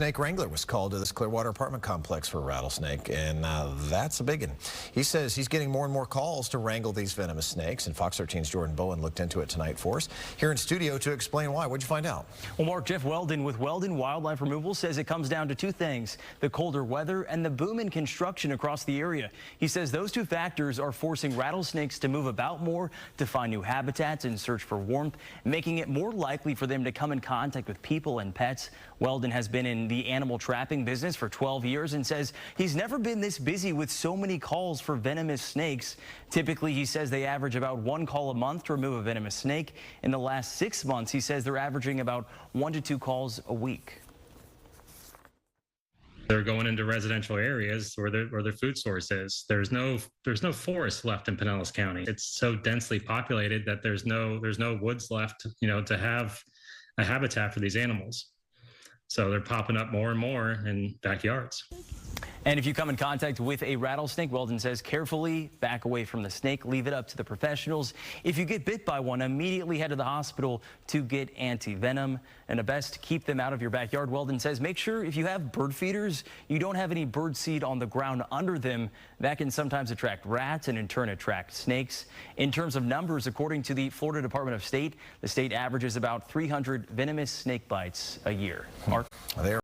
Snake wrangler was called to this Clearwater apartment complex for a rattlesnake, and that's a big one. He says he's getting more and more calls to wrangle these venomous snakes, and Fox 13's Jordan Bowen looked into it tonight for us. Here in studio to explain why. What'd you find out? Well, Mark, Jeff Weldon with Weldon Wildlife Removal says it comes down to two things: the colder weather and the boom in construction across the area. He says those two factors are forcing rattlesnakes to move about more, to find new habitats and search for warmth, making it more likely for them to come in contact with people and pets. Weldon has been in the animal trapping business for 12 years and says he's never been this busy with so many calls for venomous snakes. Typically, he says they average about one call a month to remove a venomous snake. In the last 6 months, he says they're averaging about 1 to 2 calls a week. They're going into residential areas where their food source is. There's no forest left in Pinellas County. It's so densely populated that there's no woods left, to have a habitat for these animals. So they're popping up more and more in backyards. And if you come in contact with a rattlesnake, Weldon says carefully back away from the snake, leave it up to the professionals. If you get bit by one, immediately head to the hospital to get anti-venom. And the best, keep them out of your backyard. Weldon says make sure if you have bird feeders, you don't have any bird seed on the ground under them. That can sometimes attract rats and in turn attract snakes. In terms of numbers, according to the Florida Department of State, the state averages about 300 venomous snake bites a year. Mark? There.